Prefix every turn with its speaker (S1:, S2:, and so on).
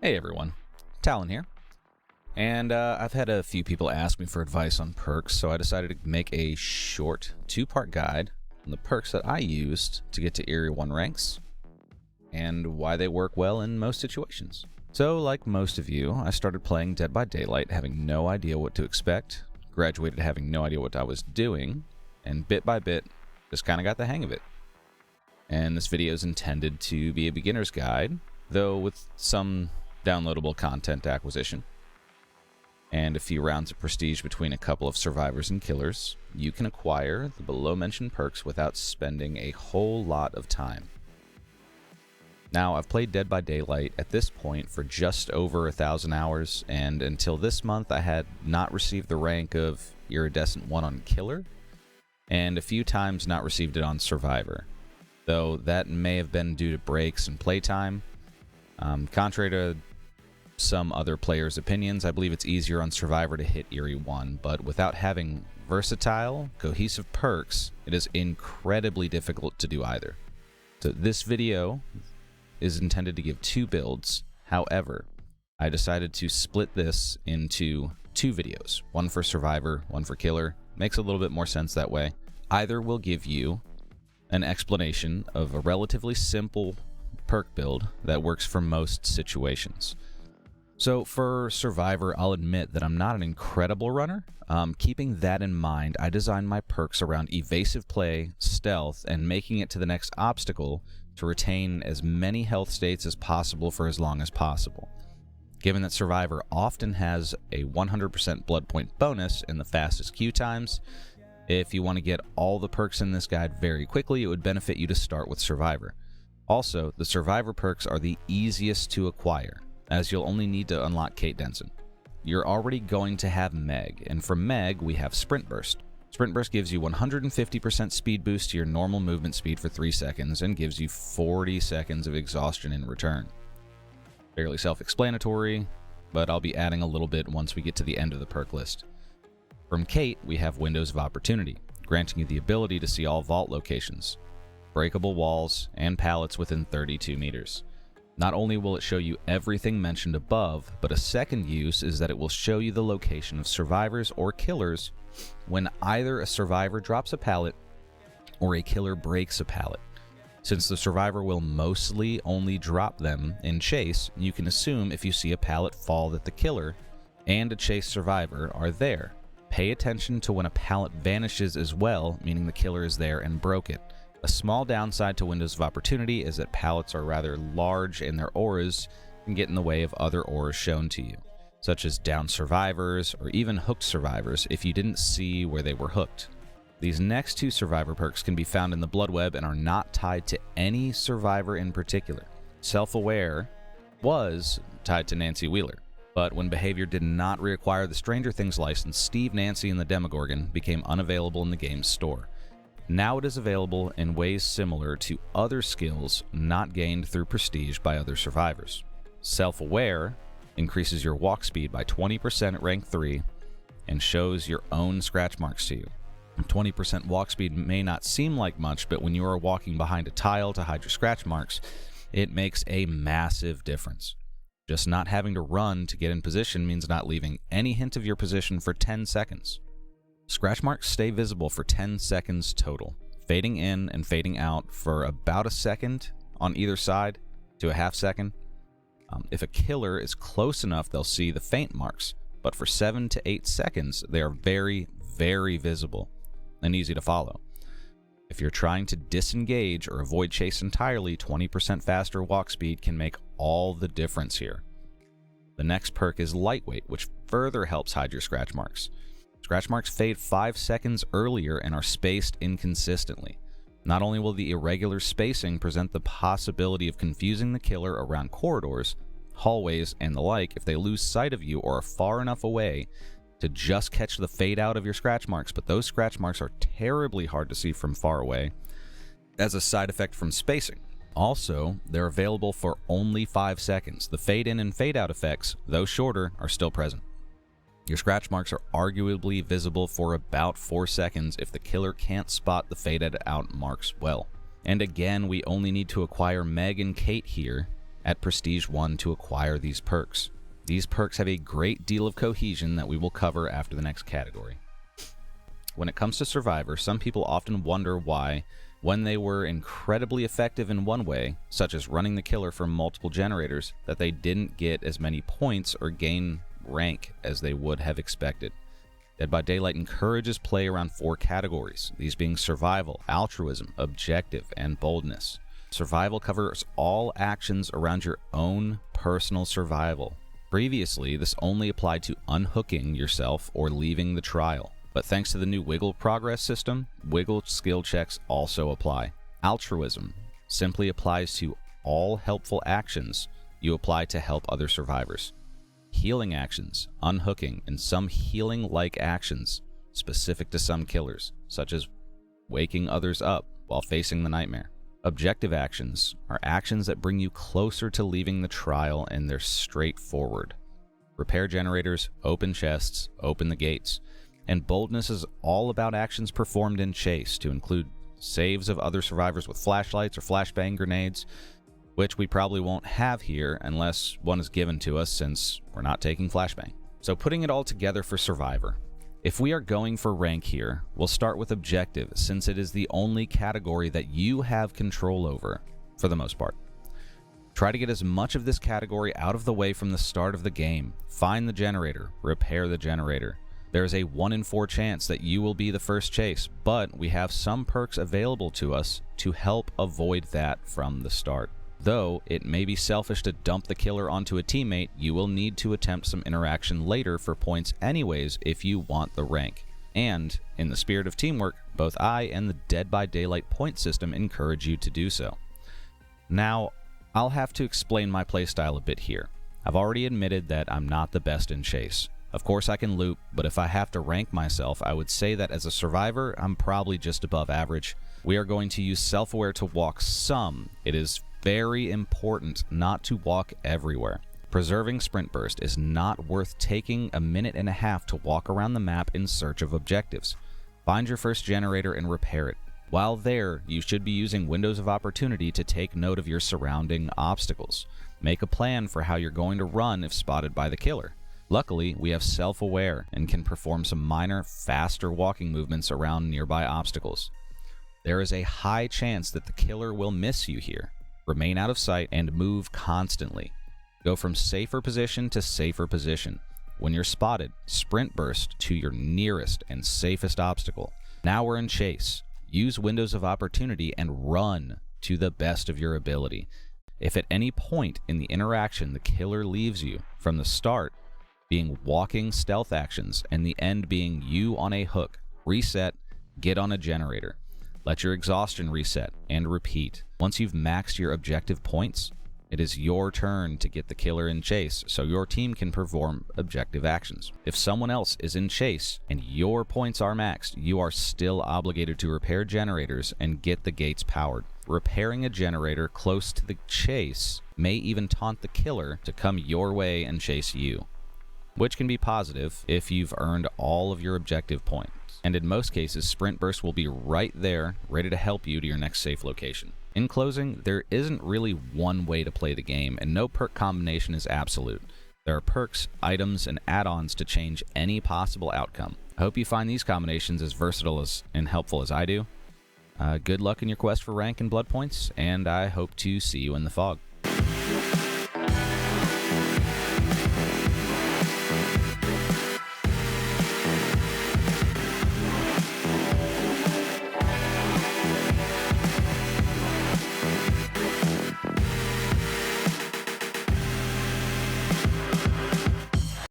S1: Hey everyone, Talon here, and I've had a few people ask me for advice on perks, so I decided to make a short two-part guide on the perks that I used to get to Eerie 1 ranks, and why they work well in most situations. So, like most of you, I started playing Dead by Daylight having no idea what to expect, graduated having no idea what I was doing, and bit by bit, just kind of got the hang of it. And this video is intended to be a beginner's guide, though with some downloadable content acquisition, and a few rounds of prestige between a couple of survivors and killers, you can acquire the below-mentioned perks without spending a whole lot of time. Now, I've played Dead by Daylight at this point for just over 1,000 hours, and until this month I had not received the rank of Iridescent 1 on Killer, and a few times not received it on Survivor, though that may have been due to breaks and playtime. Contrary to some other players' opinions, I believe it's easier on Survivor to hit Eerie 1, but without having versatile, cohesive perks, it is incredibly difficult to do either. So this video is intended to give two builds. However, I decided to split this into two videos, one for Survivor, one for Killer. Makes a little bit more sense that way. Either will give you an explanation of a relatively simple perk build that works for most situations. So for Survivor, I'll admit that I'm not an incredible runner. Keeping that in mind, I designed my perks around evasive play, stealth, and making it to the next obstacle to retain as many health states as possible for as long as possible. Given that Survivor often has a 100% blood point bonus and the fastest queue times, if you want to get all the perks in this guide very quickly, it would benefit you to start with Survivor. Also, the Survivor perks are the easiest to acquire, as you'll only need to unlock Kate Denson. You're already going to have Meg, and from Meg, we have Sprint Burst. Sprint Burst gives you 150% speed boost to your normal movement speed for 3 seconds, and gives you 40 seconds of exhaustion in return. Fairly self-explanatory, but I'll be adding a little bit once we get to the end of the perk list. From Kate, we have Windows of Opportunity, granting you the ability to see all vault locations, breakable walls, and pallets within 32 meters. Not only will it show you everything mentioned above, but a second use is that it will show you the location of survivors or killers when either a survivor drops a pallet or a killer breaks a pallet. Since the survivor will mostly only drop them in chase, you can assume if you see a pallet fall that the killer and a chase survivor are there. Pay attention to when a pallet vanishes as well, meaning the killer is there and broke it. A small downside to Windows of Opportunity is that pallets are rather large and their auras can get in the way of other auras shown to you, such as downed survivors or even hooked survivors if you didn't see where they were hooked. These next two survivor perks can be found in the Blood Web and are not tied to any survivor in particular. Self-Aware was tied to Nancy Wheeler, but when behavior did not reacquire the Stranger Things license, Steve, Nancy, and the Demogorgon became unavailable in the game's store. Now it is available in ways similar to other skills not gained through prestige by other survivors. Self-Aware increases your walk speed by 20% at rank 3 and shows your own scratch marks to you. 20% walk speed may not seem like much, but when you are walking behind a tile to hide your scratch marks, it makes a massive difference. Just not having to run to get in position means not leaving any hint of your position for 10 seconds. Scratch marks stay visible for 10 seconds total, fading in and fading out for about a second on either side to a half second. If a killer is close enough, they'll see the faint marks, but for 7 to 8 seconds, they are very, very visible and easy to follow. If you're trying to disengage or avoid chase entirely, 20% faster walk speed can make all the difference here. The next perk is Lightweight, which further helps hide your scratch marks. Scratch marks fade 5 seconds earlier and are spaced inconsistently. Not only will the irregular spacing present the possibility of confusing the killer around corridors, hallways, and the like if they lose sight of you or are far enough away to just catch the fade out of your scratch marks, but those scratch marks are terribly hard to see from far away as a side effect from spacing. Also, they're available for only 5 seconds. The fade in and fade out effects, though shorter, are still present. Your scratch marks are arguably visible for about 4 seconds if the killer can't spot the faded out marks well. And again, we only need to acquire Meg and Kate here at Prestige 1 to acquire these perks. These perks have a great deal of cohesion that we will cover after the next category. When it comes to Survivor, some people often wonder why, when they were incredibly effective in one way, such as running the killer from multiple generators, that they didn't get as many points or gain rank as they would have expected. Dead by Daylight encourages play around 4 categories, these being survival, altruism, objective, and boldness. Survival covers all actions around your own personal survival. Previously, this only applied to unhooking yourself or leaving the trial, but thanks to the new Wiggle progress system, Wiggle skill checks also apply. Altruism simply applies to all helpful actions you apply to help other survivors. Healing actions, unhooking, and some healing-like actions specific to some killers, such as waking others up while facing the nightmare. Objective actions are actions that bring you closer to leaving the trial, and they're straightforward. Repair generators, open chests, open the gates. And boldness is all about actions performed in chase, to include saves of other survivors with flashlights or flashbang grenades, which we probably won't have here unless one is given to us, since we're not taking flashbang. So putting it all together for Survivor. If we are going for rank here, we'll start with objective, since it is the only category that you have control over, for the most part. Try to get as much of this category out of the way from the start of the game. Find the generator, repair the generator. There is a 1 in 4 chance that you will be the first chase, but we have some perks available to us to help avoid that from the start. Though it may be selfish to dump the killer onto a teammate, you will need to attempt some interaction later for points anyways if you want the rank. And, in the spirit of teamwork, both I and the Dead by Daylight point system encourage you to do so. Now, I'll have to explain my playstyle a bit here. I've already admitted that I'm not the best in chase. Of course I can loop, but if I have to rank myself, I would say that as a survivor, I'm probably just above average. We are going to use self-aware to walk some. It is very important not to walk everywhere. Preserving sprint burst is not worth taking a minute and a half to walk around the map in search of objectives. Find your first generator and repair it. While there, you should be using windows of opportunity to take note of your surrounding obstacles. Make a plan for how you're going to run if spotted by the killer. Luckily, we have self-aware and can perform some minor, faster walking movements around nearby obstacles. There is a high chance that the killer will miss you here. Remain out of sight and move constantly. Go from safer position to safer position. When you're spotted, sprint burst to your nearest and safest obstacle. Now we're in chase. Use windows of opportunity and run to the best of your ability. If at any point in the interaction the killer leaves you, from the start being walking stealth actions and the end being you on a hook, reset, get on a generator. Let your exhaustion reset and repeat. Once you've maxed your objective points, it is your turn to get the killer in chase so your team can perform objective actions. If someone else is in chase and your points are maxed, you are still obligated to repair generators and get the gates powered. Repairing a generator close to the chase may even taunt the killer to come your way and chase you, which can be positive if you've earned all of your objective points. And in most cases, Sprint Burst will be right there, ready to help you to your next safe location. In closing, there isn't really one way to play the game, and no perk combination is absolute. There are perks, items, and add-ons to change any possible outcome. I hope you find these combinations as versatile and helpful as I do. Good luck in your quest for rank and blood points, and I hope to see you in the fog.